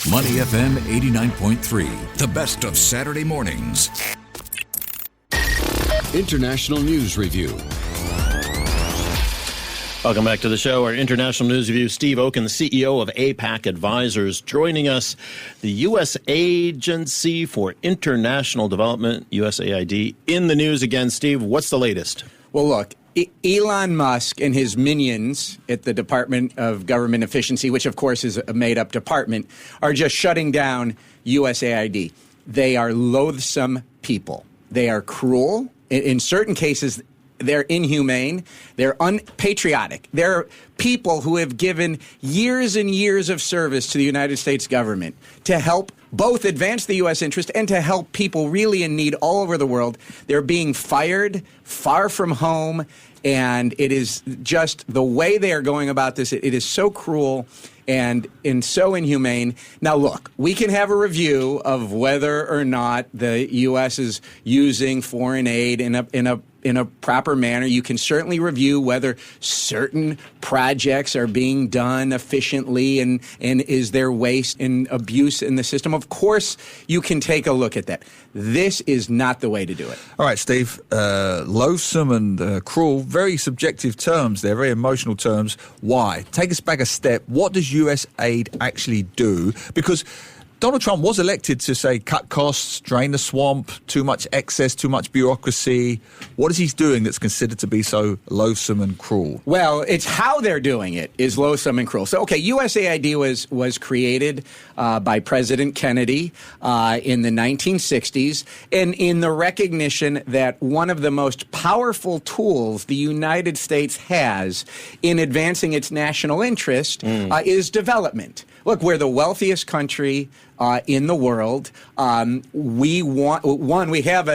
Money FM 89.3, the best of Saturday mornings. International News Review. Welcome back to the show. Our International News Review. Steve Okun, the CEO of APAC Advisors, joining us. The U.S. Agency for International Development, USAID, in the news again. Steve, what's the latest? Well, look, Elon Musk and his minions at the Department of Government Efficiency, which, of course, is a made-up department, are just shutting down USAID. They are loathsome people. They are cruel. In certain cases, they're inhumane. They're unpatriotic. They're people who have given years and years of service to the United States government to help both advance the U.S. interest and to help people really in need all over the world. They're being fired far from home, and it is just the way they are going about this. It is so cruel and so inhumane. Now, look, we can have a review of whether or not the U.S. is using foreign aid in a proper manner. You can certainly review whether certain projects are being done efficiently and is there waste and abuse in the system. Of course, you can take a look at that. This is not the way to do it. All right, Steve, loathsome and cruel, very subjective terms. They're very emotional terms. Why? Take us back a step. What does U.S. aid actually do? Because Donald Trump was elected to say cut costs, drain the swamp, too much excess, too much bureaucracy. What is he doing that's considered to be so loathsome and cruel? Well, it's how they're doing it is loathsome and cruel. So, okay, USAID was created by President Kennedy in the 1960s, and in the recognition that one of the most powerful tools the United States has in advancing its national interest is development. Look, we're the wealthiest country in the world. We have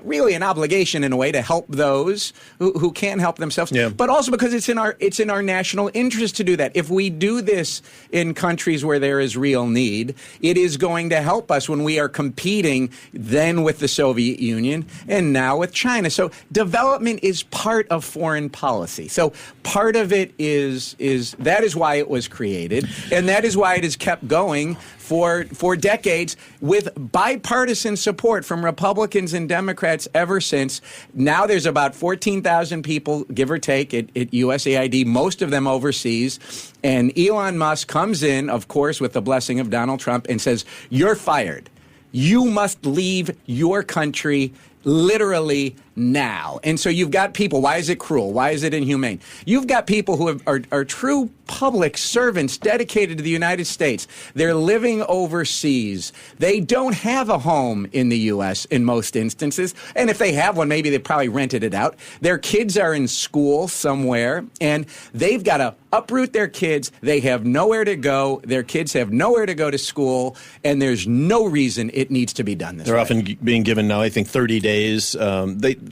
really an obligation in a way to help those who can't help themselves, but also because it's in our national interest to do that. If we do this in countries where there is real need, it is going to help us when we are competing then with the Soviet Union and now with China. So development is part of foreign policy. So part of it is that is why it was created, and that is why it has kept going for decades with bipartisan support from Republicans and Democrats ever since. Now there's about 14,000 people, give or take, at USAID, most of them overseas. And Elon Musk comes in, of course, with the blessing of Donald Trump and says, "You're fired. You must leave your country literally now." And so you've got people. Why is it cruel? Why is it inhumane? You've got people who are true public servants dedicated to the United States. They're living overseas. They don't have a home in the U.S. in most instances. And if they have one, maybe they probably rented it out. Their kids are in school somewhere, and they've got to uproot their kids. They have nowhere to go. Their kids have nowhere to go to school, and there's no reason it needs to be done this way. They're often being given now, I think, 30 days.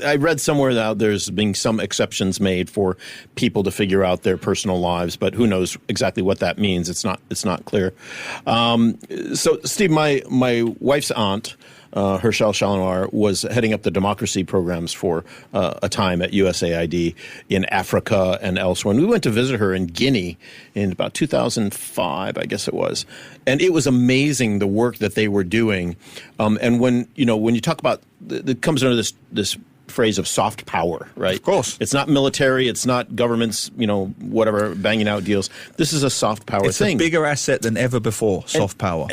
I read somewhere that there's been some exceptions made for people to figure out their personal lives, but who knows exactly what that means? It's not clear. So, Steve, my wife's aunt, Herschel Chalanoir, was heading up the democracy programs for a time at USAID in Africa and elsewhere. And we went to visit her in Guinea in about 2005, I guess it was. And it was amazing the work that they were doing. And when you talk about, it comes under this phrase of soft power, right? Of course. It's not military. It's not governments, whatever, banging out deals. This is a soft power thing. It's a bigger asset than ever before, soft power.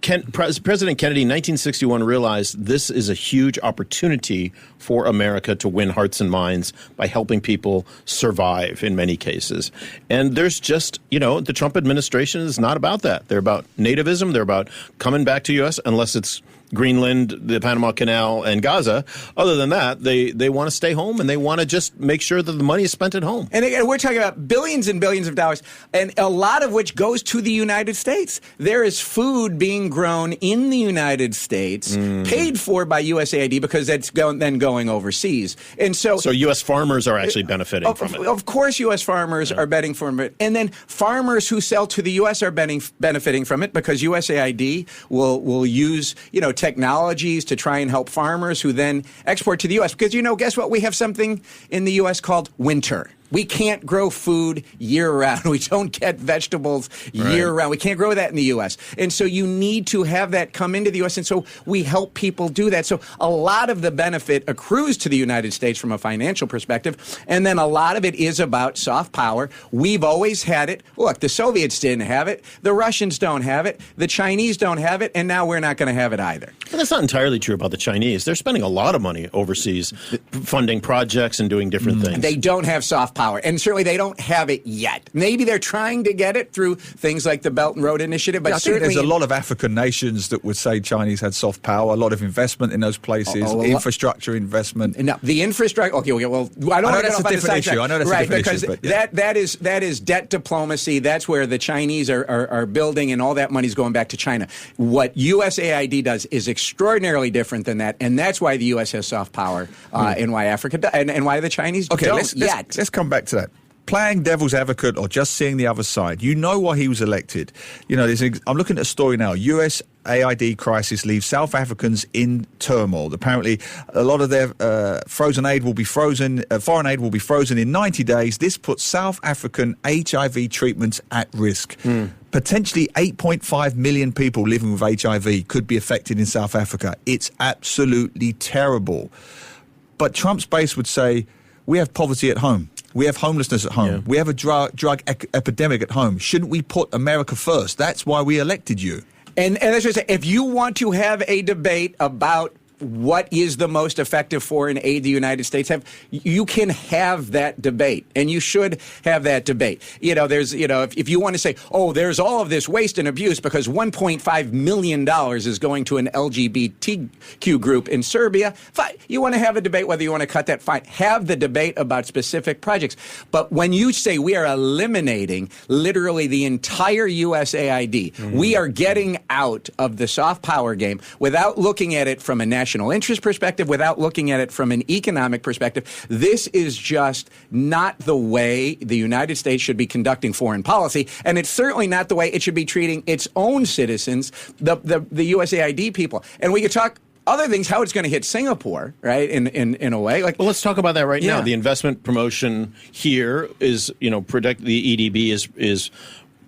President Kennedy in 1961 realized this is a huge opportunity for America to win hearts and minds by helping people survive in many cases. And there's just, the Trump administration is not about that. They're about nativism. They're about coming back to U.S. unless it's Greenland, the Panama Canal, and Gaza. Other than that, they want to stay home, and they want to just make sure that the money is spent at home. And again, we're talking about billions and billions of dollars, and a lot of which goes to the United States. There is food being grown in the United States, paid for by USAID, because that's then going overseas. And so U.S. farmers are actually benefiting from it. Of course, U.S. farmers are benefiting from it. And then farmers who sell to the U.S. are benefiting from it, because USAID will use, technologies to try and help farmers who then export to the U.S. Because, guess what? We have something in the U.S. called winter. We can't grow food year-round. We don't get vegetables year-round. We can't grow that in the U.S. And so you need to have that come into the U.S., and so we help people do that. So a lot of the benefit accrues to the United States from a financial perspective, and then a lot of it is about soft power. We've always had it. Look, the Soviets didn't have it. The Russians don't have it. The Chinese don't have it, and now we're not going to have it either. But that's not entirely true about the Chinese. They're spending a lot of money overseas funding projects and doing different things. They don't have soft power, and certainly they don't have it yet. Maybe they're trying to get it through things like the Belt and Road Initiative, but I think there's a lot of African nations that would say Chinese had soft power, a lot of investment in those places, infrastructure investment. No, the infrastructure. Okay, well, I know that's a different issue. I know that's a different issue, but that is debt diplomacy. That's where the Chinese are building, and all that money's going back to China. What USAID does is extraordinarily different than that, and that's why the U.S. has soft power, and why Africa and why the Chinese don't yet. Let's come back to that. Playing devil's advocate or just seeing the other side. You know why he was elected. You know, I'm looking at a story now. USAID crisis leaves South Africans in turmoil. Apparently, a lot of their foreign aid will be frozen in 90 days. This puts South African HIV treatments at risk. Potentially 8.5 million people living with HIV could be affected in South Africa. It's absolutely terrible. But Trump's base would say, we have poverty at home. We have homelessness at home. Yeah. We have a drug epidemic at home. Shouldn't we put America first? That's why we elected you. And as I say, if you want to have a debate about what is the most effective foreign aid the United States have, you can have that debate, and you should have that debate. If you want to say, there's all of this waste and abuse because $1.5 million is going to an LGBTQ group in Serbia, fine. You want to have a debate whether you want to cut that, fine. Have the debate about specific projects. But when you say we are eliminating literally the entire USAID, we are getting out of the soft power game without looking at it from a national interest perspective, without looking at it from an economic perspective. This is just not the way the United States should be conducting foreign policy, and it's certainly not the way it should be treating its own citizens, the USAID people. And we could talk other things, how it's going to hit Singapore, right? In a way, well, let's talk about that right now. The investment promotion here is, the EDB is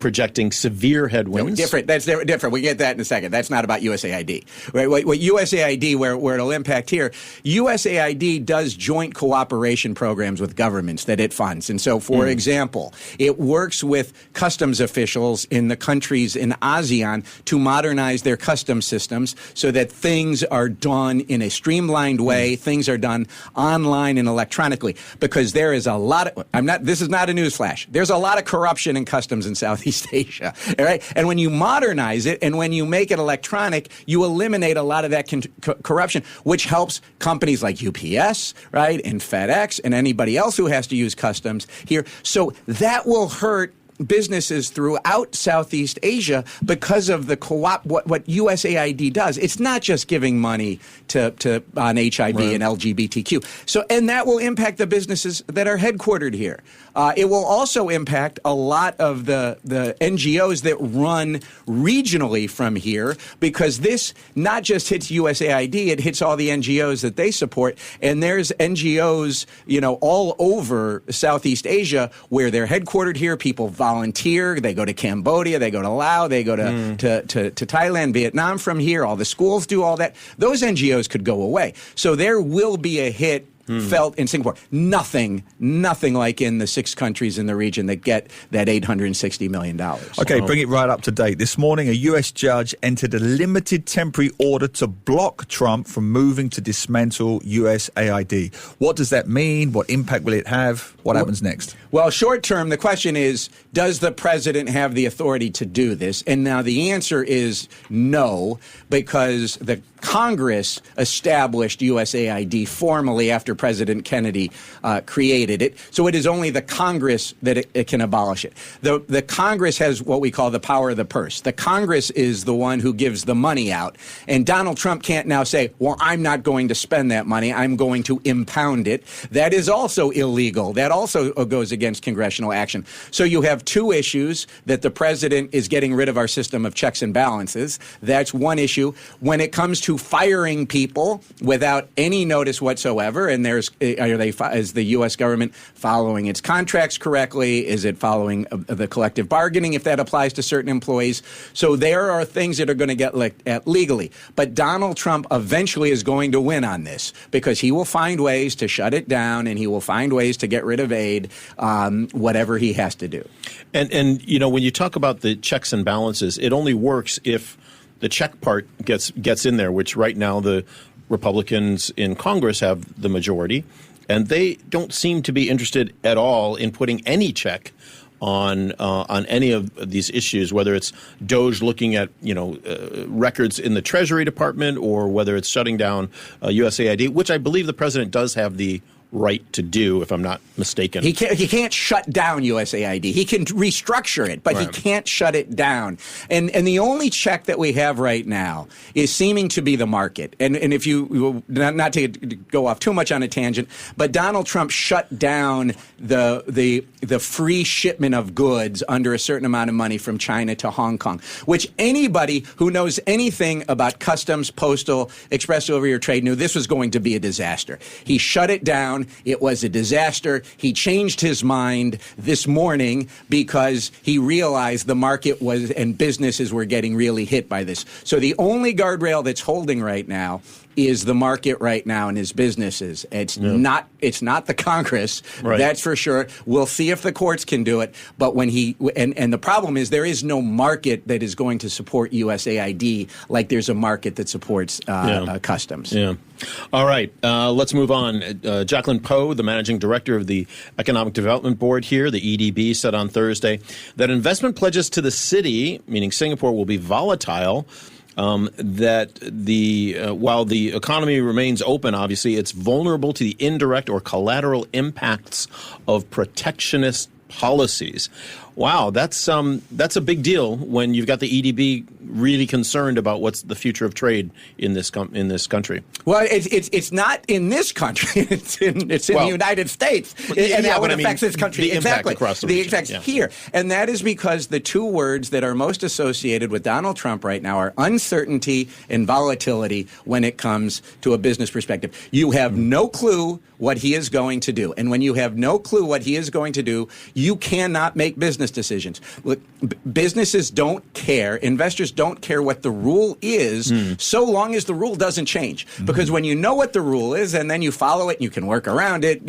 projecting severe headwinds. That's different. We get that in a second. That's not about USAID. Right? What USAID, where it'll impact here, USAID does joint cooperation programs with governments that it funds. And so, for example, it works with customs officials in the countries in ASEAN to modernize their customs systems so that things are done in a streamlined way, things are done online and electronically, because there is a lot of, this is not a newsflash, there's a lot of corruption in customs in Southeast Asia, all right? And when you modernize it and when you make it electronic, you eliminate a lot of that corruption, which helps companies like UPS, right, and FedEx and anybody else who has to use customs here. So that will hurt businesses throughout Southeast Asia because of the what USAID does. It's not just giving money on HIV and LGBTQ. So, and that will impact the businesses that are headquartered here. It will also impact a lot of the NGOs that run regionally from here, because this not just hits USAID, it hits all the NGOs that they support. And there's NGOs, all over Southeast Asia where they're headquartered here. People volunteer. They go to Cambodia. They go to Laos. They go to Thailand, Vietnam from here. All the schools do all that. Those NGOs could go away. So there will be a hit felt in Singapore. Nothing like in the 6 countries in the region that get that $860 million. Okay, bring it right up to date. This morning, a U.S. judge entered a limited temporary order to block Trump from moving to dismantle USAID. What does that mean? What impact will it have? What happens next? Well, short term, the question is, does the president have the authority to do this? And now the answer is no, because the Congress established USAID formally after President Kennedy created it. So it is only the Congress that it can abolish it. The Congress has what we call the power of the purse. The Congress is the one who gives the money out. And Donald Trump can't now say, well, I'm not going to spend that money. I'm going to impound it. That is also illegal. That also goes against congressional action. So you have two issues: that the president is getting rid of our system of checks and balances. That's one issue. When it comes to firing people without any notice whatsoever. And is the U.S. government following its contracts correctly? Is it following the collective bargaining if that applies to certain employees? So there are things that are going to get looked at legally. But Donald Trump eventually is going to win on this because he will find ways to shut it down and he will find ways to get rid of aid, whatever he has to do. And you know, when you talk about the checks and balances, it only works if the check part gets in there, which right now the Republicans in Congress have the majority, and they don't seem to be interested at all in putting any check on any of these issues, whether it's DOJ looking at records in the Treasury Department or whether it's shutting down USAID, which I believe the president does have the right to do, if I'm not mistaken. He can't shut down USAID. He can restructure it, but right. He can't shut it down. And the only check that we have right now is seeming to be the market. And if you, not to go off too much on a tangent, but Donald Trump shut down the free shipment of goods under a certain amount of money from China to Hong Kong, which anybody who knows anything about customs, postal, express over-your trade knew this was going to be a disaster. He shut it down. It was a disaster. He changed his mind this morning because he realized the market was and businesses were getting really hit by this. So the only guardrail that's holding right now is the market right now and his businesses. It's not the Congress, right. That's for sure. We'll see if the courts can do it. But when and the problem is there is no market that is going to support USAID like there's a market that supports customs. Yeah. All right. Let's move on. Jacqueline Poe, the managing director of the Economic Development Board here, the EDB, said on Thursday that investment pledges to the city, meaning Singapore, will be volatile. That while the economy remains open, obviously, it's vulnerable to the indirect or collateral impacts of protectionist policies. Wow, that's a big deal when you've got the EDB really concerned about what's the future of trade in this country. Well, it's not in this country. It's in the United States, and how it affects this country. The exactly, impact across the region. region. Effects here, and that is because the two words that are most associated with Donald Trump right now are uncertainty and volatility when it comes to a business perspective. You have no clue what he is going to do, and when you have no clue what he is going to do, you cannot make business decisions. Look, businesses don't care, investors don't care what the rule is so long as the rule doesn't change. Because when you know what the rule is and then you follow it, and you can work around it,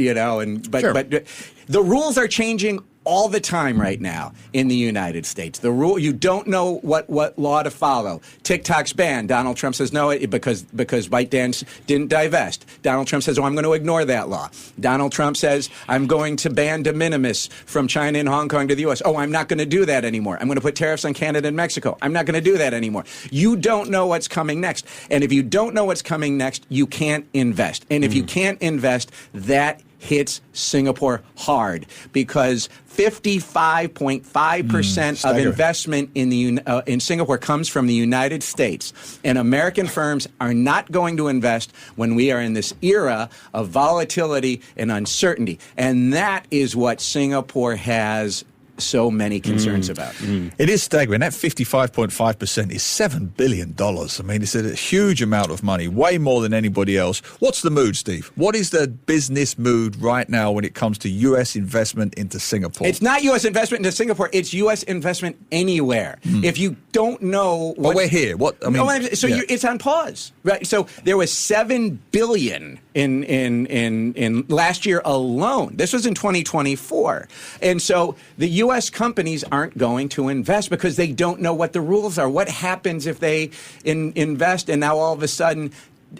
but the rules are changing all the time right now in the United States. The rule, you don't know what law to follow. TikTok's banned. Donald Trump says no because ByteDance didn't divest. Donald Trump says, I'm going to ignore that law. Donald Trump says, I'm going to ban de minimis from China and Hong Kong to the U.S. I'm not going to do that anymore. I'm going to put tariffs on Canada and Mexico. I'm not going to do that anymore. You don't know what's coming next. And if you don't know what's coming next, you can't invest. And if you can't invest, that hits Singapore hard because 55.5% of investment in Singapore comes from the United States. And American firms are not going to invest when we are in this era of volatility and uncertainty. And that is what Singapore has so many concerns about. It is staggering. That 55.5% is $7 billion. I mean, it's a huge amount of money, way more than anybody else. What's the mood, Steve? What is the business mood right now when it comes to U.S. investment into Singapore? It's not U.S. investment into Singapore. It's U.S. investment anywhere. If you don't know But we're here. It's on pause. Right? So there was $7 billion in last year alone. This was in 2024. And so the U.S. companies aren't going to invest because they don't know what the rules are. What happens if they invest and now all of a sudden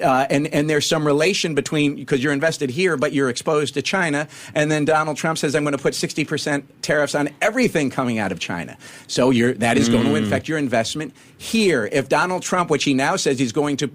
and there's some relation between, because you're invested here, but you're exposed to China. And then Donald Trump says, I'm going to put 60% tariffs on everything coming out of China. So that is going to affect your investment here. If Donald Trump, which he now says he's going to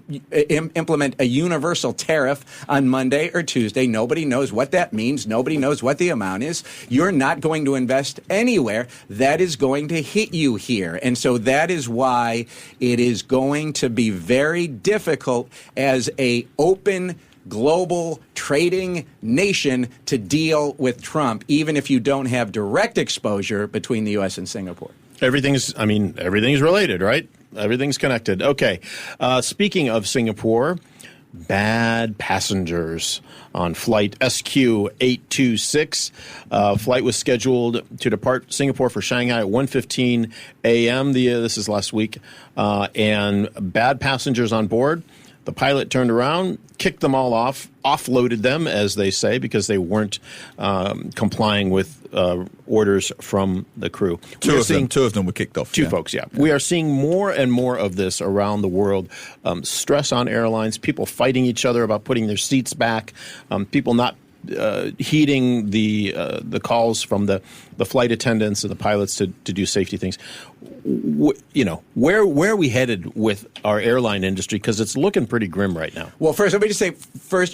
implement a universal tariff on Monday or Tuesday, nobody knows what that means. Nobody knows what the amount is. You're not going to invest anywhere. That is going to hit you here. And so that is why it is going to be very difficult as a open global trading nation to deal with Trump, even if you don't have direct exposure between the U.S. and Singapore. Everything's related, right? everything's connected. Okay. Speaking of Singapore, bad passengers on flight SQ826. Flight was scheduled to depart Singapore for Shanghai at 1:15 a.m. This is last week. And bad passengers on board. The pilot turned around, kicked them all off, offloaded them, as they say, because they weren't complying with orders from the crew. Two of them were kicked off. Two folks, yeah. We are seeing more and more of this around the world. Stress on airlines, people fighting each other about putting their seats back, people not heeding the calls from the flight attendants and the pilots to do safety things. Where are we headed with our airline industry? Because it's looking pretty grim right now. Well, first, let me just say,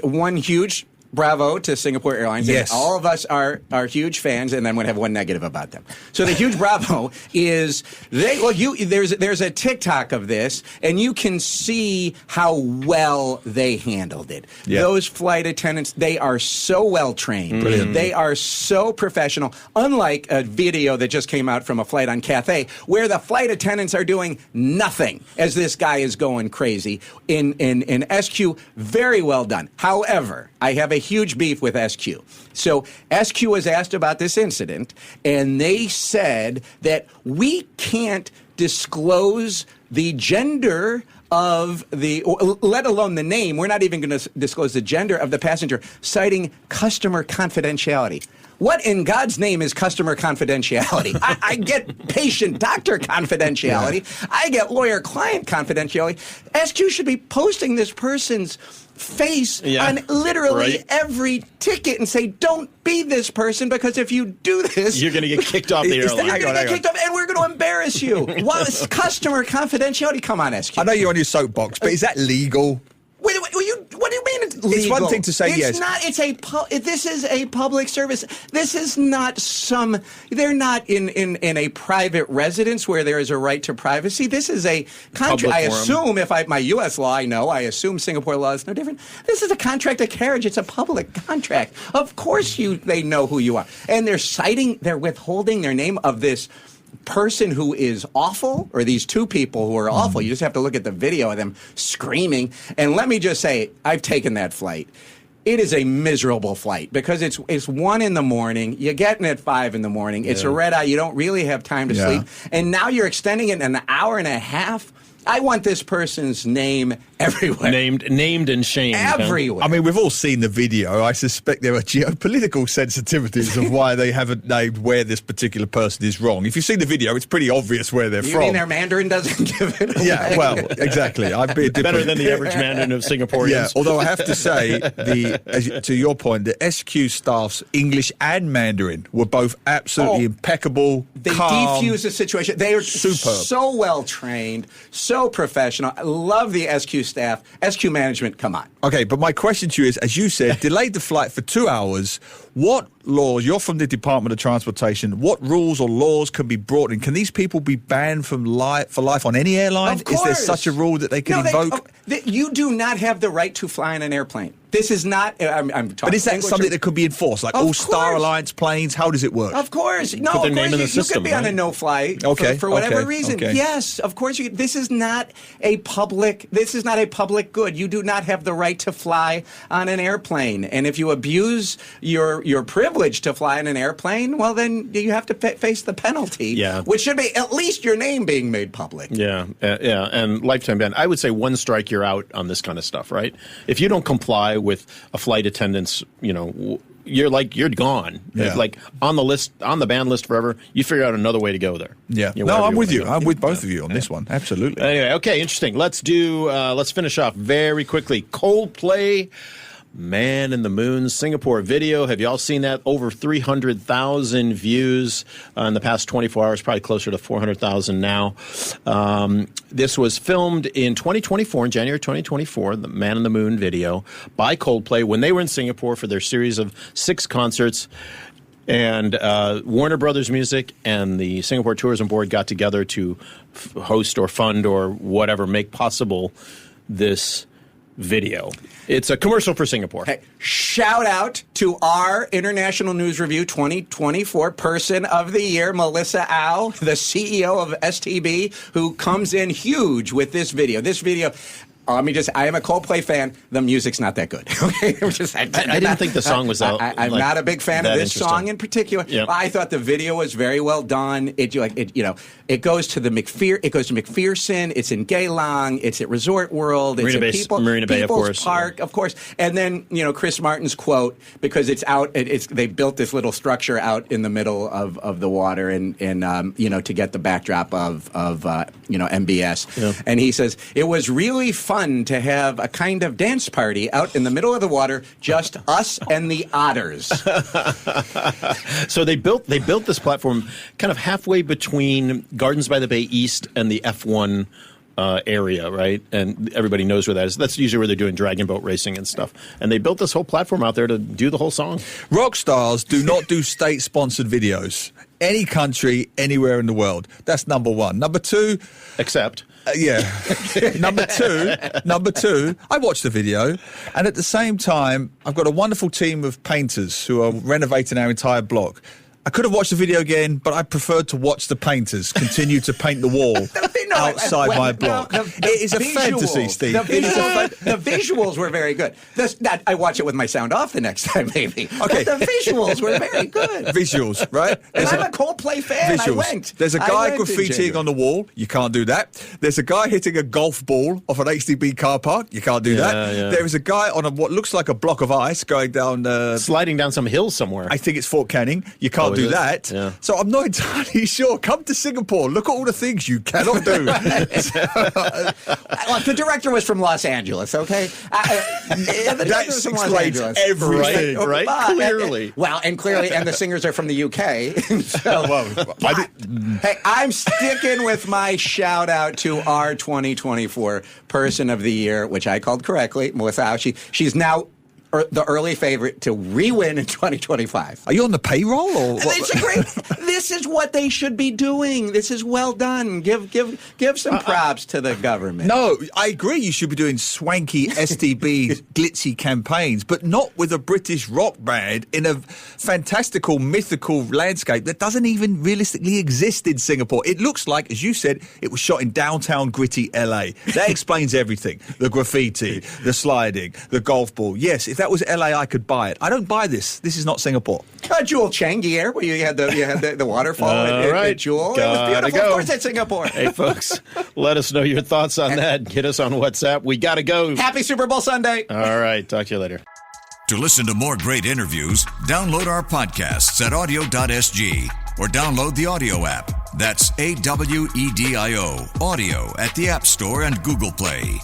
one huge bravo to Singapore Airlines. Yes. And all of us are huge fans, and I'm going to have one negative about them. So the huge bravo is there's a TikTok of this, and you can see how well they handled it. Yeah. Those flight attendants, they are so well trained. Brilliant. They are so professional. Unlike a video that just came out from a flight on Cathay, where the flight attendants are doing nothing as this guy is going crazy. In SQ, very well done. However, I have a huge beef with SQ. So SQ was asked about this incident, and they said that we can't disclose the gender of let alone the name. We're not even going to disclose the gender of the passenger, citing customer confidentiality. What in God's name is customer confidentiality? I get patient-doctor confidentiality. Yeah. I get lawyer-client confidentiality. SQ should be posting this person's face on literally every ticket and say, don't be this person, because if you do this, you're going to get kicked off the airline. You're going to get kicked off, and we're going to embarrass you. Customer confidentiality? Come on, SQ. I know you're on your soapbox, but is that legal? What do you mean it's legal? It's one thing to say yes. It's not. This is a public service. This is not they're not in a private residence where there is a right to privacy. This is a contract. I assume, my U.S. law, I assume Singapore law is no different. This is a contract of carriage. It's a public contract. Of course they know who you are. And they're withholding their name of this person who is awful, or these two people who are awful. You just have to look at the video of them screaming. And let me just say, I've taken that flight. It is a miserable flight because it's 1 a.m. You're getting at 5 a.m. It's a red eye. You don't really have time to sleep. And now you're extending it an hour and a half. I want this person's name everywhere. Named and shamed. Everywhere. I mean, we've all seen the video. I suspect there are geopolitical sensitivities of why they haven't named where this particular person is wrong. If you've seen the video, it's pretty obvious where they're from. You mean their Mandarin doesn't give it away? Yeah, well, exactly. I'd be better than the average Mandarin of Singaporeans. Yeah, although I have to say, to your point, the SQ staff's English and Mandarin were both absolutely impeccable, calm. They defuse the situation. They are superb. So well trained, so professional. I love the SQ staff. SQ management, come on. Okay, but my question to you is, as you said, delayed the flight for 2 hours. What laws, you're from the Department of Transportation, what rules or laws can be brought in? Can these people be banned for life on any airline? Of course. Is there such a rule that they can invoke? You do not have the right to fly on an airplane. This is not, I'm talking. But is that English something that could be enforced? Like all Star Alliance planes? How does it work? Of course. No, put their of name course in the you system, could be on a no-fly for whatever reason. Okay. Yes, of course. This is not a public good. You do not have the right to fly on an airplane. And if you abuse your privilege to fly on an airplane, well, then you have to face the penalty. Yeah. Which should be at least your name being made public. Yeah, and lifetime ban. I would say one strike, you're out on this kind of stuff, right? If you don't comply with a flight attendant's, you're gone. Yeah. Like on the ban list forever. You figure out another way to go there. Yeah. No, I'm with you. I'm with both of you on this one. Absolutely. Anyway, okay, interesting. Let's finish off very quickly. Coldplay, Man in the Moon, Singapore video. Have y'all seen that? Over 300,000 views in the past 24 hours, probably closer to 400,000 now. This was filmed in 2024, in January 2024, the Man in the Moon video by Coldplay when they were in Singapore for their series of 6 concerts. And Warner Brothers Music and the Singapore Tourism Board got together to host or fund or whatever, make possible this video. It's a commercial for Singapore. Hey, shout out to our International News Review 2024 Person of the Year, Melissa Au, the CEO of STB, who comes in huge with this video. This video... I am a Coldplay fan. The music's not that good. Okay, I didn't think the song was out. I'm not a big fan of this song in particular. Yep. I thought the video was very well done. It goes to McPherson. It's in Geylang. It's at Resort World. It's Marina Bay, of People's course. Park, of course. And then Chris Martin's quote, because it's out. They built this little structure out in the middle of the water, and to get the backdrop of MBS. Yeah. And he says it was really fun to have a kind of dance party out in the middle of the water, just us and the otters. So they built this platform kind of halfway between Gardens by the Bay East and the F1 area, right? And everybody knows where that is. That's usually where they're doing dragon boat racing and stuff. And they built this whole platform out there to do the whole song. Rock stars do not do state-sponsored videos. Any country, anywhere in the world. That's number one. Number two... Except... Number two, I watched the video, and at the same time, I've got a wonderful team of painters who are renovating our entire block. I could have watched the video again, but I preferred to watch the painters continue to paint the wall outside my block. It is a fantasy, Steve. The visuals were very good. I watch it with my sound off the next time, maybe. Okay. But the visuals were very good. Visuals, right? And I'm a Coldplay fan. Visuals. I went. There's a guy graffitiing on the wall. You can't do that. There's a guy hitting a golf ball off an HDB car park. You can't do that. Yeah. There is a guy on what looks like a block of ice going down... sliding down some hill somewhere. I think it's Fort Canning. You can't do that. Yeah. So I'm not entirely sure. Come to Singapore. Look at all the things you cannot do. The director was from Los Angeles, okay? That explains everything. Right? Clearly. And the singers are from the UK. Hey, I'm sticking with my shout out to our 2024 Person of the Year, which I called correctly, Melissa. She's now the early favorite to re-win in 2025. Are you on the payroll or what? It's great. This is what they should be doing. This is well done. Give some props to the government. No, I agree. You should be doing swanky STB glitzy campaigns, but not with a British rock band in a fantastical, mythical landscape that doesn't even realistically exist in Singapore. It looks like, as you said, it was shot in downtown gritty LA. That explains everything. The graffiti, the sliding, the golf ball. Yes, if that was LA, I could buy it. I don't buy this. This is not Singapore. Jewel Changi Air, where you had the waterfall at Jewel. It was beautiful. Go. Of course, it's Singapore. Hey, folks, let us know your thoughts on that. Get us on WhatsApp. We got to go. Happy Super Bowl Sunday. All right. Talk to you later. To listen to more great interviews, download our podcasts at audio.sg or download the audio app. That's AWEDIO, audio at the App Store and Google Play.